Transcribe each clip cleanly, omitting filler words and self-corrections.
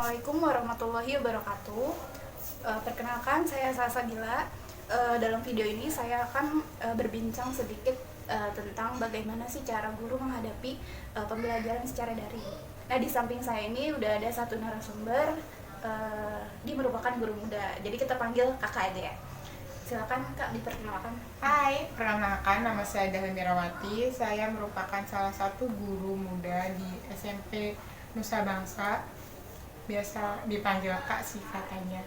Assalamualaikum warahmatullahi wabarakatuh. Perkenalkan, saya Salsabila. Dalam video ini saya akan berbincang sedikit tentang bagaimana sih cara guru menghadapi pembelajaran secara daring. Nah, di samping saya ini udah ada satu narasumber, dia merupakan guru muda. Jadi kita panggil kakak aja ya. Silakan Kak, diperkenalkan. Hai, perkenalkan nama saya Dahlia Mirawati. Saya merupakan salah satu guru muda di SMP Nusa Bangsa. Biasa dipanggil Kak sih katanya.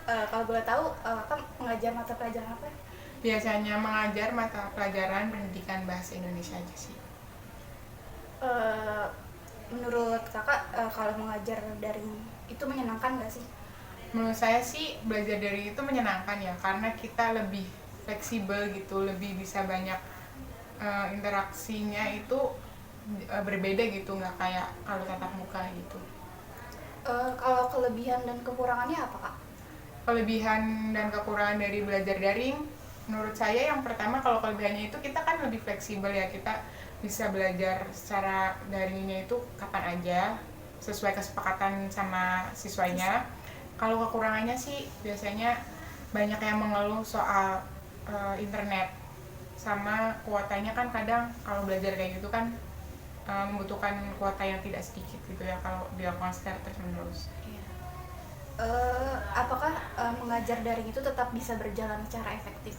Kalau boleh tahu, Kak mengajar mata pelajaran apa? Biasanya mengajar mata pelajaran pendidikan bahasa Indonesia aja sih. Menurut kakak, kalau mengajar daring itu menyenangkan nggak sih? Menurut saya sih belajar dari itu menyenangkan ya, karena kita lebih fleksibel gitu, lebih bisa banyak interaksinya itu berbeda gitu, nggak kayak kalau tatap muka gitu. Kalau kelebihan dan kekurangannya apa kak? Kelebihan dan kekurangan dari belajar daring, menurut saya yang pertama, kalau kelebihannya itu kita kan lebih fleksibel ya, kita bisa belajar secara daringnya itu kapan aja sesuai kesepakatan sama siswanya. Kalau kekurangannya sih biasanya banyak yang mengeluh soal internet sama kuotanya, kan kadang kalau belajar kayak gitu kan membutuhkan kuota yang tidak sedikit gitu ya kalau dilakukan secara terus menerus. Iya. Apakah mengajar daring itu tetap bisa berjalan secara efektif?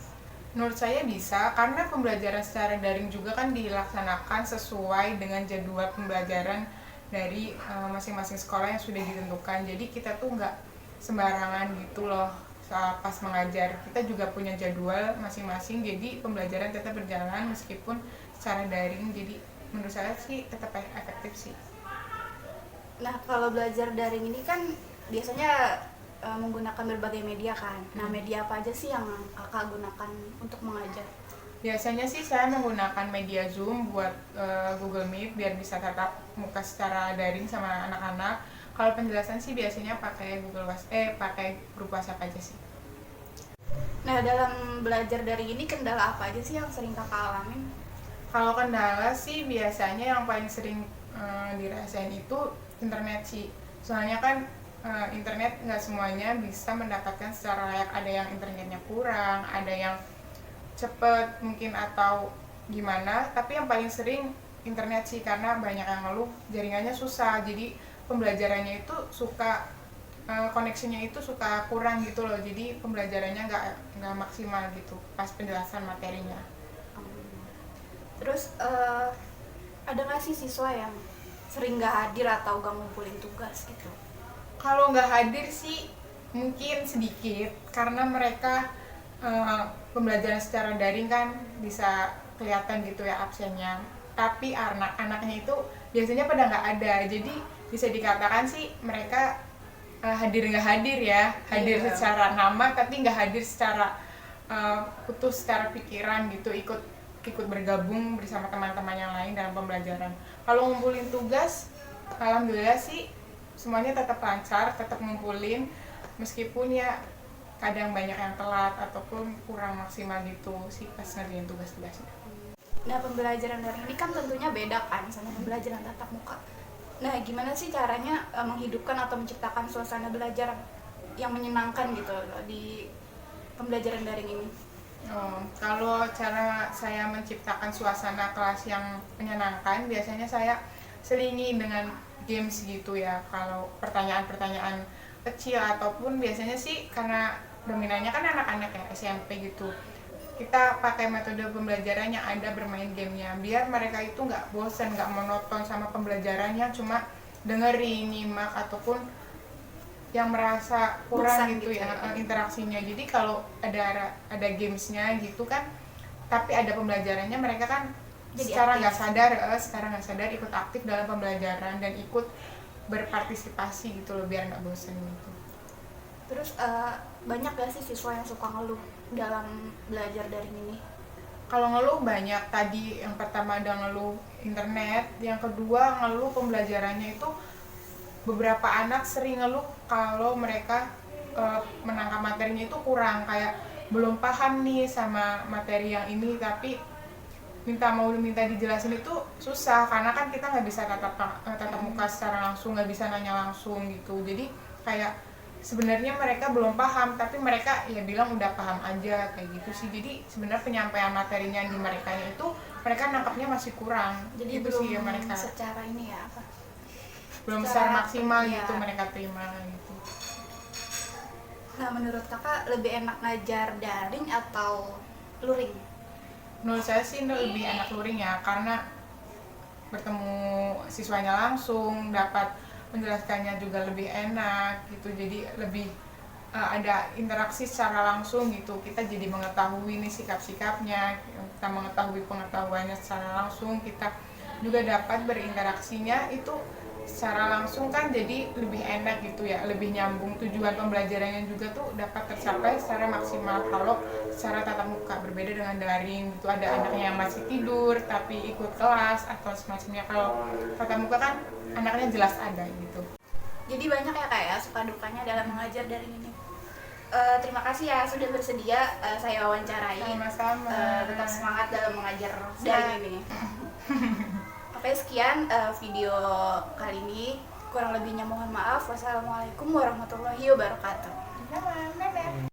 Menurut saya bisa, karena pembelajaran secara daring juga kan dilaksanakan sesuai dengan jadwal pembelajaran dari masing-masing sekolah yang sudah ditentukan. Jadi kita tuh nggak sembarangan gitu loh saat pas mengajar. Kita juga punya jadwal masing-masing, jadi pembelajaran tetap berjalan meskipun secara daring. Jadi menurut saya sih tetap efektif sih. Nah, kalau belajar daring ini kan biasanya menggunakan berbagai media kan. Nah, media apa aja sih yang kakak gunakan untuk mengajar? Biasanya sih saya menggunakan media Zoom buat Google Meet biar bisa tatap muka secara daring sama anak-anak. Kalau penjelasan sih biasanya pakai pakai grup WhatsApp aja sih. Nah, dalam belajar daring ini kendala apa aja sih yang sering kakak alamin? Kalau kendala sih biasanya yang paling sering dirasain itu internet sih. Soalnya kan internet nggak semuanya bisa mendapatkan secara layak. Ada yang internetnya kurang, ada yang cepet mungkin atau gimana. Tapi yang paling sering internet sih, karena banyak yang ngeluh jaringannya susah. Jadi pembelajarannya itu suka koneksinya itu suka kurang gitu loh. Jadi pembelajarannya nggak maksimal gitu pas penjelasan materinya. Terus ada nggak sih siswa yang sering nggak hadir atau gak ngumpulin tugas gitu? Kalau nggak hadir sih mungkin sedikit, karena mereka pembelajaran secara daring kan bisa kelihatan gitu ya absennya. Tapi anak-anaknya itu biasanya pada nggak ada, jadi bisa dikatakan sih mereka hadir nggak hadir ya, hadir secara nama tapi nggak hadir secara putus secara pikiran gitu, ikut bergabung bersama teman-teman yang lain dalam pembelajaran. Kalau ngumpulin tugas, alhamdulillah sih semuanya tetap lancar, tetap ngumpulin meskipun ya kadang banyak yang telat ataupun kurang maksimal gitu sih pas ngerjain tugas-tugasnya. Nah, pembelajaran daring ini kan tentunya beda kan sama pembelajaran tatap muka. Nah, gimana sih caranya menghidupkan atau menciptakan suasana belajar yang menyenangkan gitu di pembelajaran daring ini? Kalau cara saya menciptakan suasana kelas yang menyenangkan, biasanya saya selingi dengan games gitu ya. Kalau pertanyaan-pertanyaan kecil ataupun biasanya sih karena dominannya kan anak-anak ya SMP gitu, kita pakai metode pembelajaran yang ada bermain gamenya biar mereka itu nggak bosan, nggak monoton sama pembelajarannya cuma dengerin, nyimak ataupun yang merasa kurang gitu ya interaksinya. Jadi kalau ada gamesnya gitu kan tapi ada pembelajarannya, mereka kan Jadi secara nggak sadar ikut aktif dalam pembelajaran dan ikut berpartisipasi gitu loh biar nggak bosen gitu. Terus banyak gak sih siswa yang suka ngeluh dalam belajar daring ini? Kalau ngeluh banyak, tadi yang pertama ada ngeluh internet, yang kedua ngeluh pembelajarannya itu. Beberapa anak sering ngeluh kalau mereka menangkap materinya itu kurang, kayak belum paham nih sama materi yang ini, tapi minta dijelasin itu susah, karena kan kita nggak bisa tatap muka secara langsung, nggak bisa nanya langsung gitu. Jadi kayak sebenarnya mereka belum paham, tapi mereka ya bilang udah paham aja kayak gitu sih. Jadi sebenarnya penyampaian materinya di mereka itu mereka nangkapnya masih kurang. Jadi itu belum sih ya, mereka secara ini ya apa? belum secara secara maksimal iya. gitu mereka terima gitu. Nah, menurut kakak lebih enak ngajar daring atau luring? Menurut saya sih lebih enak luring ya, karena bertemu siswanya langsung, dapat menjelaskannya juga lebih enak gitu. Jadi lebih ada interaksi secara langsung gitu. Kita jadi mengetahui nih sikap-sikapnya, kita mengetahui pengetahuannya secara langsung, kita juga dapat berinteraksinya itu secara langsung kan, jadi lebih enak gitu ya, lebih nyambung, tujuan pembelajarannya juga tuh dapat tercapai secara maksimal. Kalau secara tatap muka berbeda dengan daring gitu, ada anaknya yang masih tidur tapi ikut kelas atau semacamnya. Kalau tatap muka kan anaknya jelas ada gitu. Jadi banyak ya kak ya suka dukanya dalam mengajar daring ini. Terima kasih ya sudah bersedia saya wawancarai. Sama-sama. Tetap semangat dalam mengajar daring ini. Oke, sekian video kali ini. Kurang lebihnya mohon maaf. Wassalamualaikum warahmatullahi wabarakatuh. Dadah.